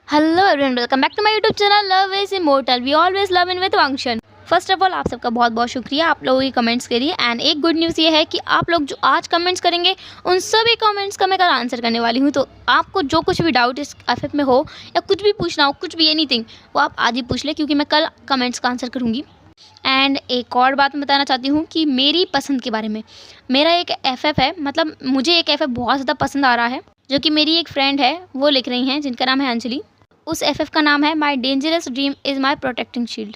Hello everyone, welcome back to my YouTube channel love is immortal. We always love in with function. First of all आप सबका बहुत बहुत शुक्रिया आप लोगों की कमेंट्स के लिए। एंड एक गुड न्यूज़ ये है कि आप लोग जो आज कमेंट्स करेंगे उन सभी कमेंट्स का मैं कल आंसर करने वाली हूँ। तो आपको जो कुछ भी डाउट इस एफएफ में हो या कुछ भी पूछना हो, कुछ भी एनीथिंग, वो आप आज ही पूछ ले क्योंकि मैं कल कमेंट्स का आंसर करूँगी। एंड एक और बात मैं बताना चाहती हूँ कि मेरी पसंद के बारे में। मेरा एक एफएफ है, मतलब मुझे एक एफएफ बहुत ज़्यादा पसंद आ रहा है जो कि मेरी एक फ्रेंड है वो लिख रही हैं, जिनका नाम है अंजलि। उस एफएफ का नाम है my dangerous dream is my protecting shield.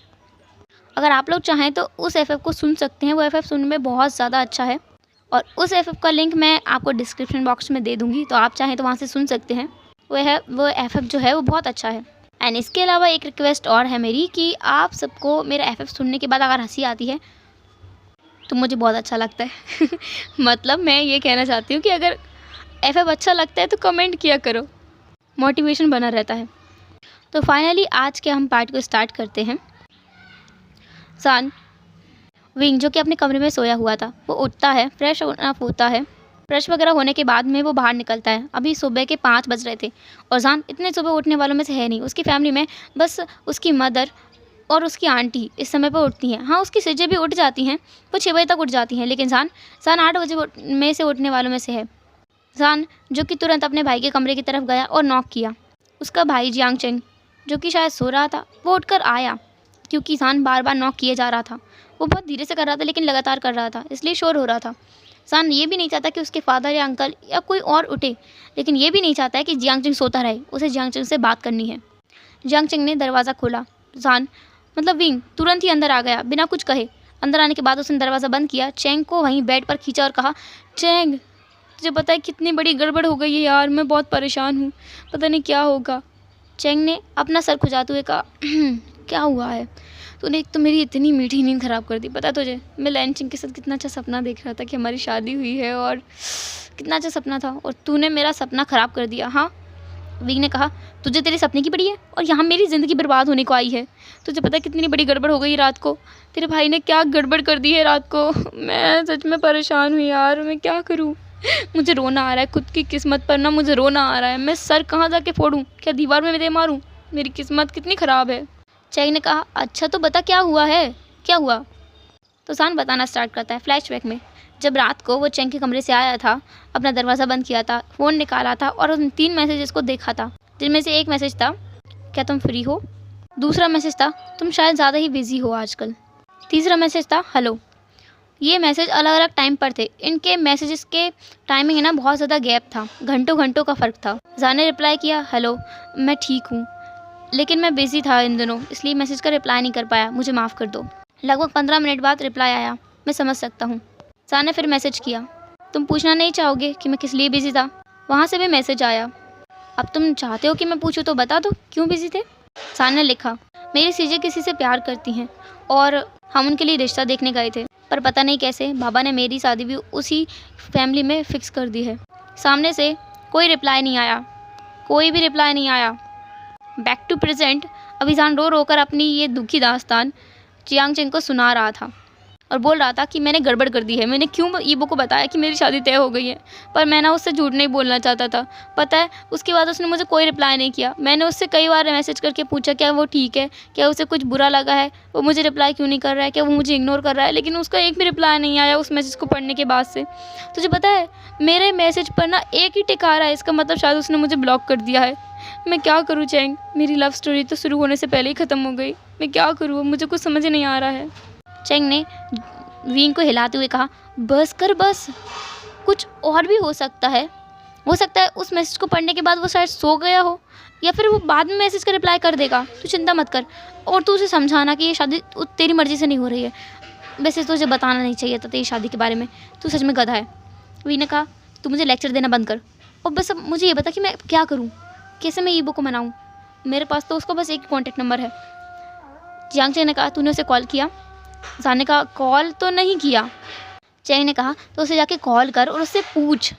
अगर आप लोग चाहें तो उस एफएफ को सुन सकते हैं, वो एफएफ सुनने में बहुत ज़्यादा अच्छा है। और उस एफएफ का लिंक मैं आपको डिस्क्रिप्शन बॉक्स में दे दूँगी, तो आप चाहें तो वहाँ से सुन सकते हैं। वो एफएफ जो है वो बहुत अच्छा है। एंड इसके अलावा एक रिक्वेस्ट और है मेरी कि आप सबको मेरा एफएफ सुनने के बाद अगर हंसी आती है तो मुझे बहुत अच्छा लगता है। मतलब मैं ये कहना चाहती हूँ कि अगर एफएफ अच्छा लगता है तो कमेंट किया करो, मोटिवेशन बना रहता है। तो फाइनली आज के हम पार्ट को स्टार्ट करते हैं। सान विंग जो कि अपने कमरे में सोया हुआ था, वो उठता है, फ्रेश होता है। फ्रेश वगैरह होने के बाद में वो बाहर निकलता है। अभी सुबह के 5 बज रहे थे और जान इतने सुबह उठने वालों में से है नहीं। उसकी फैमिली में बस उसकी मदर और उसकी आंटी इस समय पर उठती हैं। हाँ, उसकी सिजें भी उठ जाती हैं, वो 6 बजे तक उठ जाती हैं, लेकिन जान 8 बजे में से उठने वालों में से है। जान जो कि तुरंत अपने भाई के कमरे की तरफ गया और नॉक किया। उसका भाई जियांग चेंग जो कि शायद सो रहा था, वो उठकर आया क्योंकि सान बार बार नॉक किए जा रहा था। वो बहुत धीरे से कर रहा था लेकिन लगातार कर रहा था, इसलिए शोर हो रहा था। सान ये भी नहीं चाहता कि उसके फादर या अंकल या कोई और उठे, लेकिन ये भी नहीं चाहता है कि जियांग चेंग सोता रहे। उसे जियांग चेंग से बात करनी है। जियांग चेंग ने दरवाज़ा खोला। सान मतलब विंग तुरंत ही अंदर आ गया बिना कुछ कहे। अंदर आने के बाद उसने दरवाज़ा बंद किया, चेंग को वहीं बेड पर खींचा और कहा, चेंग तुझे पता है कितनी बड़ी गड़बड़ हो गई है यार, मैं बहुत परेशान हूँ, पता नहीं क्या होगा। चेंग ने अपना सर खुजाते हुए कहा, क्या हुआ है? तूने एक तो मेरी इतनी मीठी नींद ख़राब कर दी। पता तुझे मैं लैंचिंग के साथ कितना अच्छा सपना देख रहा था कि हमारी शादी हुई है और कितना अच्छा सपना था, और तूने मेरा सपना ख़राब कर दिया। हाँ, विंग ने कहा, तुझे तेरे सपने की पड़ी है और यहाँ मेरी ज़िंदगी बर्बाद होने को आई है। तुझे पता है कितनी बड़ी गड़बड़ हो गई रात को? तेरे भाई ने क्या गड़बड़ कर दी है रात को। मैं सच में परेशान हूँ यार, मैं क्या करूँ? मुझे रोना आ रहा है खुद की किस्मत पर ना, मुझे रोना आ रहा है। मैं सर कहाँ जाके फोड़ूं? क्या दीवार में दे मारूं? मेरी किस्मत कितनी ख़राब है। चेंग ने कहा, अच्छा तो बता क्या हुआ है, क्या हुआ? तो सान बताना स्टार्ट करता है फ्लैशबैक में। जब रात को वो चेंग के कमरे से आया था, अपना दरवाज़ा बंद किया था, फ़ोन निकाला था और उन 3 मैसेजेस को देखा था, जिनमें से एक मैसेज था, क्या तुम फ्री हो? दूसरा मैसेज था, तुम शायद ज़्यादा ही बिजी हो आजकल। तीसरा मैसेज था, हेलो। ये मैसेज अलग अलग टाइम पर थे। इनके मैसेजेस के टाइमिंग है ना बहुत ज़्यादा गैप था, घंटों घंटों का फ़र्क था। जान ने रिप्लाई किया, हेलो मैं ठीक हूँ लेकिन मैं बिज़ी था इन दिनों, इसलिए मैसेज का रिप्लाई नहीं कर पाया, मुझे माफ़ कर दो। लगभग 15 मिनट बाद रिप्लाई आया, मैं समझ सकता हूँ। जान ने फिर मैसेज किया, तुम पूछना नहीं चाहोगे कि मैं किस लिए बिज़ी था? वहाँ से भी मैसेज आया, अब तुम चाहते हो कि मैं पूछूँ तो बता दो क्यों बिज़ी थे? जान ने लिखा, मेरी सीजे किसी से प्यार करती हैं और हम उनके लिए रिश्ता देखने गए थे, पर पता नहीं कैसे बाबा ने मेरी शादी भी उसी फैमिली में फ़िक्स कर दी है। सामने से कोई रिप्लाई नहीं आया, कोई भी रिप्लाई नहीं आया। Back to present. अभी जान रो रो कर अपनी ये दुखी दास्तान जियांग चेंग को सुना रहा था और बोल रहा था कि मैंने गड़बड़ कर दी है। मैंने क्यों ईबो को बताया कि मेरी शादी तय हो गई है, पर मैं ना उससे झूठ नहीं बोलना चाहता था। पता है उसके बाद उसने मुझे कोई रिप्लाई नहीं किया। मैंने उससे कई बार मैसेज करके पूछा क्या वो ठीक है, क्या उसे कुछ बुरा लगा है, वो मुझे रिप्लाई क्यों नहीं कर रहा है, क्या वो मुझे इग्नोर कर रहा है, लेकिन उसका एक भी रिप्लाई नहीं आया उस मैसेज को पढ़ने के बाद से। तुझे पता है मेरे मैसेज पर ना एक ही टिक आ रहा है, इसका मतलब शायद उसने मुझे ब्लॉक कर दिया है। मैं क्या करूँ चेंग, मेरी लव स्टोरी तो शुरू होने से पहले ही ख़त्म हो गई। मैं क्या करूँ, मुझे कुछ समझ नहीं आ रहा है। चेंग ने विंग को हिलाते हुए कहा, बस कर बस, कुछ और भी हो सकता है। हो सकता है उस मैसेज को पढ़ने के बाद वो शायद सो गया हो, या फिर वो बाद में मैसेज का रिप्लाई कर देगा। तू चिंता मत कर, और तू उसे समझाना कि ये शादी तेरी मर्ज़ी से नहीं हो रही है। वैसे तुझे बताना नहीं चाहिए था तेरी शादी के बारे में, तू सच में गधा है। विंग ने कहा, तू मुझे लेक्चर देना बंद कर और बस अब मुझे ये बता कि मैं क्या करूँ, कैसे मैं ईबो को मनाऊँ? मेरे पास तो उसका बस एक कॉन्टैक्ट नंबर है। जियांग चेंग ने कहा, तूने उसे कॉल किया? जान ने कहा, कॉल तो नहीं किया। चेंग ने कहा, तो उसे जाके कॉल कर और उससे पूछ।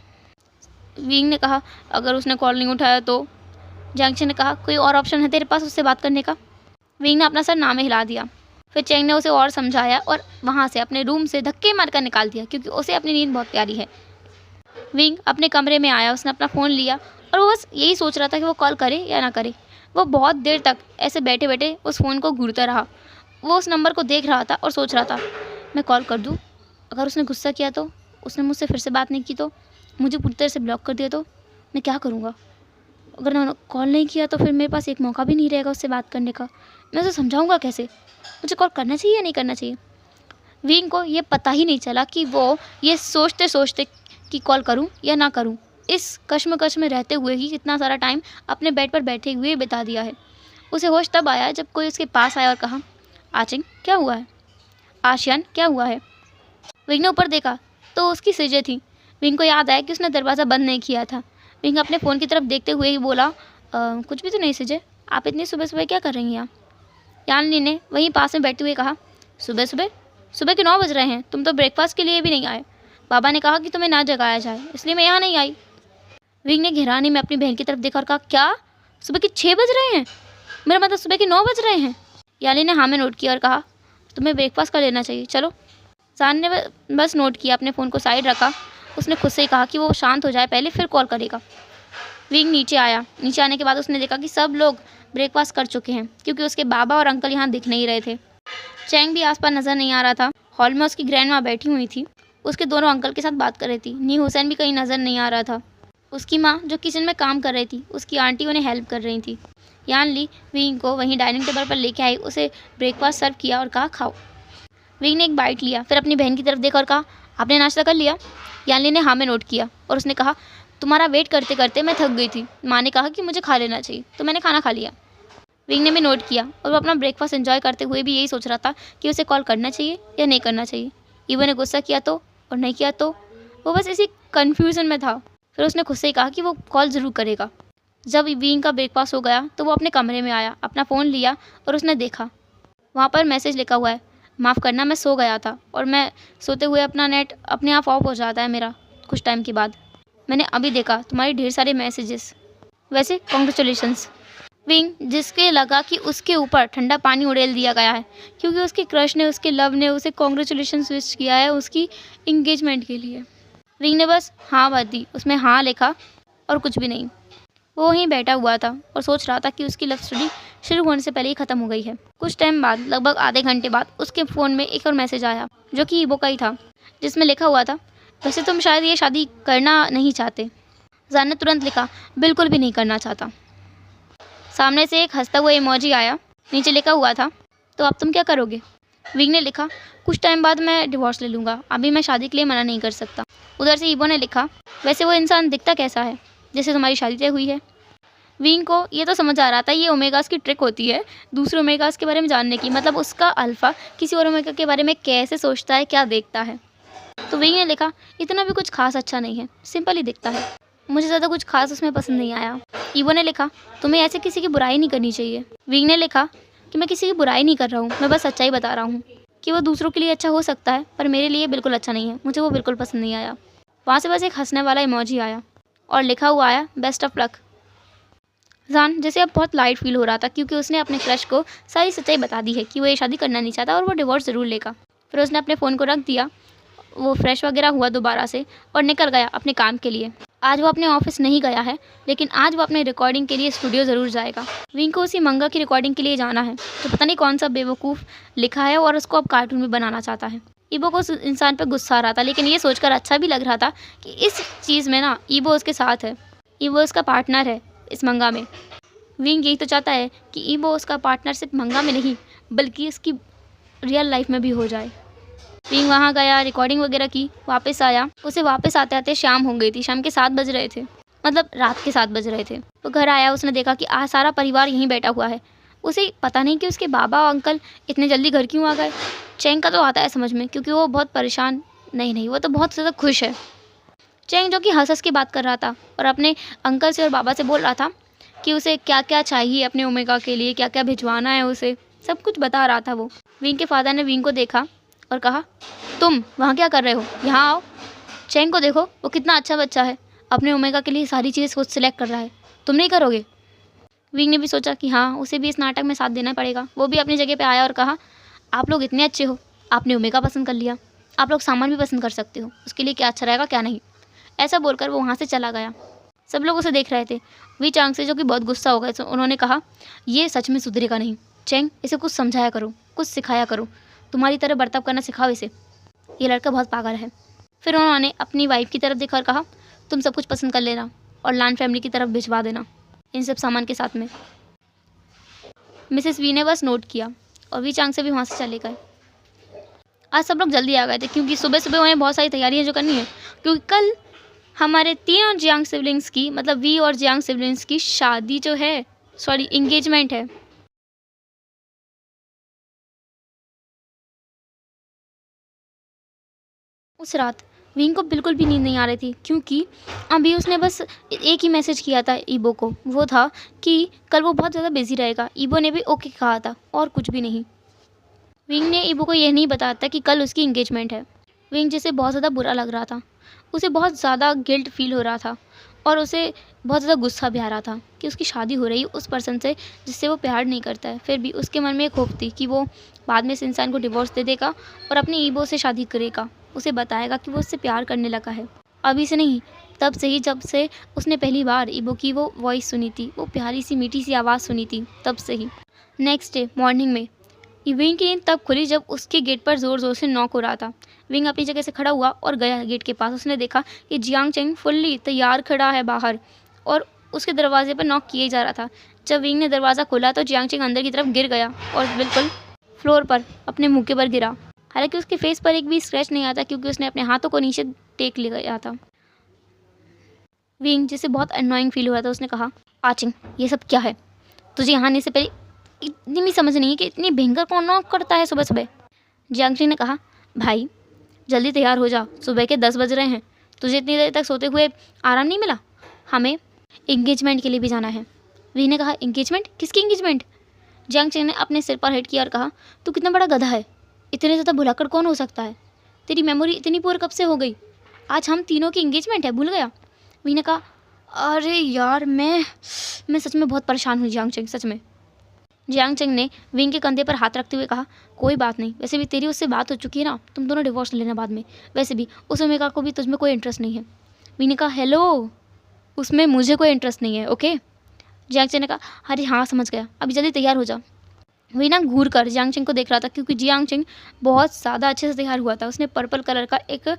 विंग ने कहा, अगर उसने कॉल नहीं उठाया तो? जियांग चेंग ने कहा, कोई और ऑप्शन है तेरे पास उससे बात करने का? विंग ने अपना सर नामे हिला दिया। फिर चेंग ने उसे और समझाया और वहाँ से अपने रूम से धक्के मारकर निकाल दिया क्योंकि उसे अपनी नींद बहुत प्यारी है। विंग अपने कमरे में आया, उसने अपना फ़ोन लिया और वो बस यही सोच रहा था कि वो कॉल करे या ना करे। वो बहुत देर तक ऐसे बैठे बैठे उस फ़ोन को घूरता रहा। वो उस नंबर को देख रहा था और सोच रहा था, मैं कॉल कर दूँ? अगर उसने गुस्सा किया तो? उसने मुझसे फिर से बात नहीं की तो? मुझे पूरी तरह से ब्लॉक कर दिया तो? मैं क्या करूँगा? अगर मैंने कॉल नहीं किया तो फिर मेरे पास एक मौका भी नहीं रहेगा उससे बात करने का। मैं उसे समझाऊँगा कैसे? मुझे कॉल करना चाहिए या नहीं करना चाहिए? विंग को ये पता ही नहीं चला कि वो ये सोचते सोचते कि कॉल करूं या ना करूं, इस कश्मकश में रहते हुए ही कितना सारा टाइम अपने बेड पर बैठे हुए बिता दिया है। उसे होश तब आया जब कोई उसके पास आया और कहा, आचिंग क्या हुआ है? आशियान क्या हुआ है? विंग ने ऊपर देखा तो उसकी सिजे थी। विंग को याद आया कि उसने दरवाज़ा बंद नहीं किया था। विंग अपने फ़ोन की तरफ देखते हुए ही बोला, कुछ भी तो नहीं सिजे, आप इतनी सुबह सुबह क्या कर रही हैं यहाँ? यानली ने वहीं पास में बैठते हुए कहा, सुबह सुबह? सुबह के 9 बज रहे हैं, तुम तो ब्रेकफास्ट के लिए भी नहीं आए। बाबा ने कहा कि तुम्हें ना जगाया जाए, इसलिए मैं यहाँ नहीं आई। विंग ने घेराने में अपनी बहन की तरफ देखा और कहा, क्या सुबह के 6 बज रहे हैं? मेरा मतलब सुबह के 9 बज रहे हैं। याली ने हाँ में नोट किया और कहा, तुम्हें ब्रेकफास्ट कर लेना चाहिए, चलो। जान ने बस नोट किया, अपने फ़ोन को साइड रखा। उसने खुद से ही कहा कि वो शांत हो जाए पहले, फिर कॉल करेगा। विंग नीचे आया। नीचे आने के बाद उसने देखा कि सब लोग ब्रेकफास्ट कर चुके हैं, क्योंकि उसके बाबा और अंकल यहाँ दिख नहीं रहे थे। चैंग भी आसपास नज़र नहीं आ रहा था। हॉल में उसकी ग्रैंड माँ बैठी हुई थी, उसके दोनों अंकल के साथ बात कर रही थी। नी हुसैन भी कहीं नज़र नहीं आ रहा था। उसकी माँ जो किचन में काम कर रही थी, उसकी आंटी उन्हें हेल्प कर रही थी। यान ली विंग को वहीं डाइनिंग टेबल पर लेके आई, उसे ब्रेकफास्ट सर्व किया और कहा, खाओ। विंग ने एक बाइट लिया, फिर अपनी बहन की तरफ देखा और कहा, आपने नाश्ता कर लिया? यान ली ने हाँ में नोट किया और उसने कहा, तुम्हारा वेट करते करते मैं थक गई थी। माँ ने कहा कि मुझे खा लेना चाहिए, तो मैंने खाना खा लिया। विंग ने भी नोट किया और वो अपना ब्रेकफास्ट एंजॉय करते हुए भी यही सोच रहा था कि उसे कॉल करना चाहिए या नहीं करना चाहिए। ईवो ने गुस्सा किया तो और नहीं किया तो? वो बस इसी कन्फ्यूज़न में था। फिर उसने खुद से ही कहा कि वो कॉल ज़रूर करेगा। जब विंग का ब्रेकफास्ट हो गया तो वो अपने कमरे में आया, अपना फ़ोन लिया और उसने देखा वहाँ पर मैसेज लिखा हुआ है, माफ़ करना मैं सो गया था और मैं सोते हुए अपना नेट अपने आप ऑफ हो जाता है मेरा कुछ टाइम के बाद। मैंने अभी देखा तुम्हारे ढेर सारे मैसेजेस। वैसे कॉन्ग्रेचुलेशंस। विंग जिसके लगा कि उसके ऊपर ठंडा पानी उड़ेल दिया गया है, क्योंकि उसके क्रश ने, उसके लव ने उसे कॉन्ग्रेचुलेशंस विश किया है उसकी इंगेजमेंट के लिए। विंग ने बस हाँ भर दी, उसमें हाँ लिखा और कुछ भी नहीं। वो वहीं बैठा हुआ था और सोच रहा था कि उसकी लव स्टोरी शुरू होने से पहले ही ख़त्म हो गई है। कुछ टाइम बाद, लगभग आधे घंटे बाद, उसके फ़ोन में एक और मैसेज आया जो कि ईवो का ही था, जिसमें लिखा हुआ था, वैसे तुम शायद ये शादी करना नहीं चाहते। जान ने तुरंत लिखा, बिल्कुल भी नहीं करना चाहता। सामने से एक हंसता हुआ इमोजी आया, नीचे लिखा हुआ था, तो अब तुम क्या करोगे? विंग ने लिखा, कुछ टाइम बाद मैं डिवोर्स ले लूँगा, अभी मैं शादी के लिए मना नहीं कर सकता। उधर से ईवो ने लिखा, वैसे वो इंसान दिखता कैसा है जिससे तुम्हारी शादी तय हुई है? विंग को ये तो समझ आ रहा था ये ओमेगास की ट्रिक होती है दूसरे ओमेगास के बारे में जानने की, मतलब उसका अल्फ़ा किसी और ओमेगा के बारे में कैसे सोचता है, क्या देखता है। तो विंग ने लिखा, इतना भी कुछ खास अच्छा नहीं है, सिंपल ही दिखता है, मुझे ज़्यादा कुछ खास उसमें पसंद नहीं आया। ईवो ने लिखा, तुम्हें ऐसे किसी की बुराई नहीं करनी चाहिए। विंग ने लिखा कि मैं किसी की बुराई नहीं कर रहा हूँ, मैं बस सच्चाई बता रहा हूँ कि वो दूसरों के लिए अच्छा हो सकता है, पर मेरे लिए बिल्कुल अच्छा नहीं है, मुझे वो बिल्कुल पसंद नहीं आया। वहाँ से बस एक हंसने वाला इमोजी आया और लिखा हुआ आया, बेस्ट ऑफ लक। जान जैसे अब बहुत लाइट फील हो रहा था, क्योंकि उसने अपने क्रश को सारी सच्चाई बता दी है कि वो ये शादी करना नहीं चाहता और वो डिवोर्स ज़रूर लेगा। फिर उसने अपने फ़ोन को रख दिया, वो फ्रेश वगैरह हुआ दोबारा से और निकल गया अपने काम के लिए। आज वो अपने ऑफिस नहीं गया है, लेकिन आज वो अपने रिकॉर्डिंग के लिए स्टूडियो ज़रूर जाएगा। विंग को उसी मंगा की रिकॉर्डिंग के लिए जाना है, तो पता नहीं कौन सा बेवकूफ़ लिखा है और उसको अब कार्टून में बनाना चाहता है। ईवो को उस इंसान पर गुस्सा आ रहा था, लेकिन ये सोचकर अच्छा भी लग रहा था कि इस चीज़ में ना ईवो उसके साथ है, ईवो उसका पार्टनर है इस मंगा में। विंग यही तो चाहता है कि ईवो उसका पार्टनर सिर्फ मंगा में नहीं, बल्कि इसकी रियल लाइफ में भी हो जाए। विंग वहाँ गया, रिकॉर्डिंग वगैरह की, वापस आया। उसे वापस आते आते शाम हो गई थी, शाम के 7 बज रहे थे, मतलब रात के 7 बज रहे थे। वो घर आया, उसने देखा कि आज सारा परिवार यहीं बैठा हुआ है। उसे पता नहीं कि उसके बाबा और अंकल इतने जल्दी घर क्यों आ गए। चैंग का तो आता है समझ में, क्योंकि वो बहुत परेशान नहीं, वो तो बहुत ज़्यादा खुश है। चैंग जो कि हंस के बात कर रहा था और अपने अंकल से और बाबा से बोल रहा था कि उसे क्या क्या चाहिए अपने ओमेगा के लिए, क्या क्या भिजवाना है, उसे सब कुछ बता रहा था वो। विंग के फादर ने विंग को देखा और कहा, तुम वहाँ क्या कर रहे हो, यहाँ आओ। चैंग को देखो, वो कितना अच्छा बच्चा है, अपने ओमेगा के लिए सारी चीज़ें खुद सेलेक्ट कर रहा है, तुम नहीं करोगे? विंग ने भी सोचा कि हाँ, उसे भी इस नाटक में साथ देना पड़ेगा। वो भी अपनी जगह पे आया और कहा, आप लोग इतने अच्छे हो, आपने ओमेगा पसंद कर लिया, आप लोग सामान भी पसंद कर सकते हो, उसके लिए क्या अच्छा रहेगा क्या नहीं। ऐसा बोलकर वो वहाँ से चला गया। सब लोग उसे देख रहे थे। वी चांग से जो कि बहुत गुस्सा हो गए, तो उन्होंने कहा, ये सच में सुधरेगा नहीं। चेंग, इसे कुछ समझाया करो, कुछ सिखाया करो, तुम्हारी तरह बर्ताव करना सिखाओ इसे, ये लड़का बहुत पागल है। फिर उन्होंने अपनी वाइफ की तरफ देखा और कहा, तुम सब कुछ पसंद कर लेना और लान फैमिली की तरफ भिजवा देना इन सब सामान के साथ में। मिसेस वी ने बस नोट किया और वी चांग से भी वहाँ से चले गए। आज सब लोग जल्दी आ गए थे क्योंकि सुबह सुबह उन्हें बहुत सारी तैयारियां जो करनी है, क्योंकि कल हमारे तीनों जियांग सिबलिंग्स की, मतलब वी और जियांग सिबलिंग्स की शादी जो है, सॉरी इंगेजमेंट है। उस रात विंग को बिल्कुल भी नींद नहीं आ रही थी क्योंकि अभी उसने बस एक ही मैसेज किया था ईबो को, वो था कि कल वो बहुत ज़्यादा बिजी रहेगा। ईबो ने भी ओके कहा था और कुछ भी नहीं। विंग ने ईबो को यह नहीं बताया था कि कल उसकी इंगेजमेंट है। विंग जिसे बहुत ज़्यादा बुरा लग रहा था, उसे बहुत ज़्यादा गिल्ट फील हो रहा था और उसे बहुत ज़्यादा गुस्सा भी आ रहा था कि उसकी शादी हो रही है उस पर्सन से जिससे वो प्यार नहीं करता है। फिर भी उसके मन में एक होप थी कि वो बाद में इस इंसान को डिवोर्स दे देगा और अपनी ईबो से शादी करेगा, उसे बताएगा कि वो उससे प्यार करने लगा है। अभी से नहीं, तब से ही, जब से उसने पहली बार ईबो की वो वॉइस सुनी थी, वो प्यारी सी मीठी सी आवाज़ सुनी थी, तब से ही। नेक्स्ट डे मॉर्निंग में विंग की नींद तब खुली जब उसके गेट पर ज़ोर ज़ोर से नॉक हो रहा था। विंग अपनी जगह से खड़ा हुआ और गया गेट के पास। उसने देखा कि जियांग चेंग फुल्ली तैयार खड़ा है बाहर और उसके दरवाजे पर नॉक किए जा रहा था। जब विंग ने दरवाज़ा खोला तो जियांग चेंग अंदर की तरफ गिर गया और बिल्कुल फ्लोर पर अपने मुँह के पर गिरा। हालांकि उसके फेस पर एक भी स्क्रैच नहीं आता क्योंकि उसने अपने हाथों को नीचे टेक लिया था। विंग, जिसे बहुत अननोइंग फील हुआ था, उसने कहा, आचिंग, ये सब क्या है? तुझे यहाँ आने से पहले इतनी भी समझ नहीं है कि इतनी भयंकर कौन नॉक करता है सुबह सुबह? जियांग चेंग ने कहा, भाई जल्दी तैयार हो जा, सुबह के 10 बज रहे हैं, तुझे इतनी देर तक सोते हुए आराम नहीं मिला? हमें इंगेजमेंट के लिए भी जाना है। वी ने कहा, इंगेजमेंट? किसकी इंगेजमेंट? जियांग चेंग ने अपने सिर पर हिट किया और कहा, तू कितना बड़ा गधा है, इतने ज़्यादा भुलाकर कौन हो सकता है? तेरी मेमोरी इतनी पुअर कब से हो गई? आज हम तीनों की इंगेजमेंट है, भूल गया? वी ने कहा, अरे यार मैं सच में बहुत परेशान हूँ जियांग चेंग, सच में। जियांग चेंग ने विंग के कंधे पर हाथ रखते हुए कहा, कोई बात नहीं, वैसे भी तेरी उससे बात हो चुकी है ना, तुम दोनों डिवोर्स लेना बाद में, वैसे भी उस ओमेगा को भी तुझमें कोई इंटरेस्ट नहीं है। विंग ने कहा, हेलो, उसमें मुझे कोई इंटरेस्ट नहीं है, ओके? जियांग चेंग ने कहा, अरे हाँ समझ गया, अभी जल्दी तैयार हो जा। वी ना घूर कर जियांग चेंग को देख रहा था क्योंकि जियांग चेंग बहुत ज़्यादा अच्छे से तैयार हुआ था। उसने पर्पल कलर का एक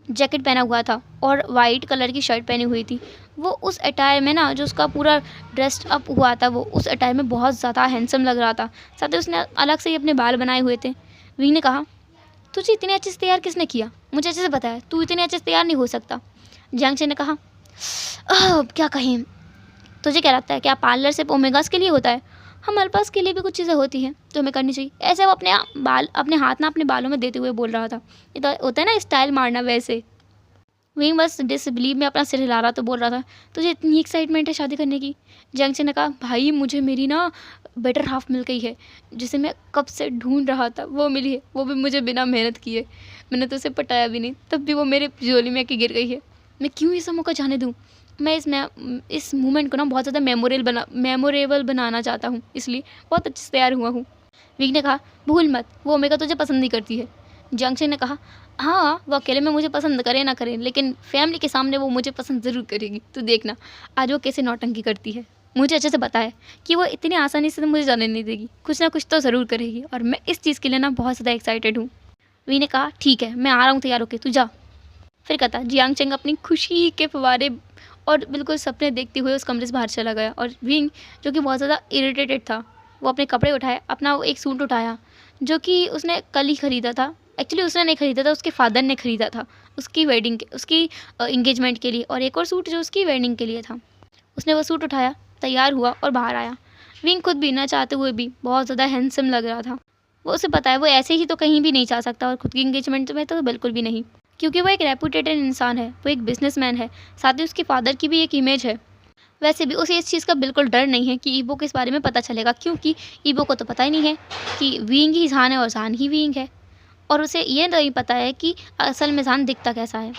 जैकेट पहना हुआ था और वाइट कलर की शर्ट पहनी हुई थी। वो उस अटायर में ना, जो उसका पूरा ड्रेस्ड अप हुआ था, वो उस अटायर में बहुत ज़्यादा हैंडसम लग रहा था। साथ ही उसने अलग से ही अपने बाल बनाए हुए थे। वी ने कहा, तुझे इतने अच्छे से तैयार किसने किया? मुझे अच्छे से पता है तू इतने अच्छे से तैयार नहीं हो सकता। जियांग चेंग ने कहा, क्या कहें, तुझे क्या लगता है क्या पार्लर सिर्फ ओमेगास के लिए होता है? हमारे पास के लिए भी कुछ चीज़ें होती हैं तो हमें करनी चाहिए। ऐसे वो अपने हाथ ना अपने बालों में देते हुए बोल रहा था। ये तो होता है ना स्टाइल मारना, वैसे। विंग बस डिसबिलीव में अपना सिर हिला रहा तो बोल रहा था, तुझे इतनी एक्साइटमेंट है शादी करने की? जियांग चेंग ने कहा, भाई मुझे मेरी ना बेटर हाफ मिल गई है, जिसे मैं कब से ढूंढ रहा था, वो मिली है, वो भी मुझे बिना मेहनत किए। मैंने तो उसे पटाया भी नहीं, तब भी वो मेरे झोली में आके गिर गई है। मैं क्यों ये सब मौका जाने दूँ? मैं इस मोमेंट को ना बहुत ज़्यादा मेमोरेबल बनाना चाहता हूँ, इसलिए बहुत अच्छे से तैयार हुआ हूँ। विंग ने कहा, भूल मत, वो ओमेगा तुझे पसंद नहीं करती है। जियांग चेंग ने कहा, हाँ वो अकेले में मुझे पसंद करे ना करे, लेकिन फैमिली के सामने वो मुझे पसंद ज़रूर करेगी। तू देखना आज वो कैसे नौटंकी करती है। मुझे अच्छे से पता है कि वो इतनी आसानी से तो मुझे जाने नहीं देगी, कुछ ना कुछ तो ज़रूर करेगी और मैं इस चीज़ के लिए ना बहुत ज़्यादा एक्साइटेड हूँ। वी ने कहा, ठीक है मैं आ रहा हूँ तैयार होके, तू जा। फिर कहता जियांग चेंग अपनी खुशी के फवारे और बिल्कुल सपने देखते हुए उस कमरे से बाहर चला गया। और विंग, जो कि बहुत ज़्यादा इरिटेटेड था, वो अपने कपड़े उठाए, अपना वो एक सूट उठाया जो कि उसने कल ही ख़रीदा था। एक्चुअली उसने नहीं ख़रीदा था, उसके फादर ने ख़रीदा था उसकी वेडिंग के, उसकी इंगेजमेंट के लिए, और एक और सूट जो उसकी वेडिंग के लिए था। उसने वो सूट उठाया, तैयार हुआ और बाहर आया। विंग खुद भी ना चाहते हुए भी बहुत ज़्यादा हैंडसम लग रहा था। वो उसे पता है वो ऐसे ही तो कहीं भी नहीं जा सकता और खुद की इंगेजमेंट में तो बिल्कुल भी नहीं, क्योंकि वो एक रेपुटेटेड इंसान है, वो एक बिजनेसमैन है, साथ ही उसके फादर की भी एक इमेज है। वैसे भी उसे इस चीज़ का बिल्कुल डर नहीं है कि ईबो के इस बारे में पता चलेगा, क्योंकि ईबो को तो पता ही नहीं है कि विंग ही जान है और जान ही विंग है, और उसे ये नहीं पता है कि असल में जान दिखता कैसा है।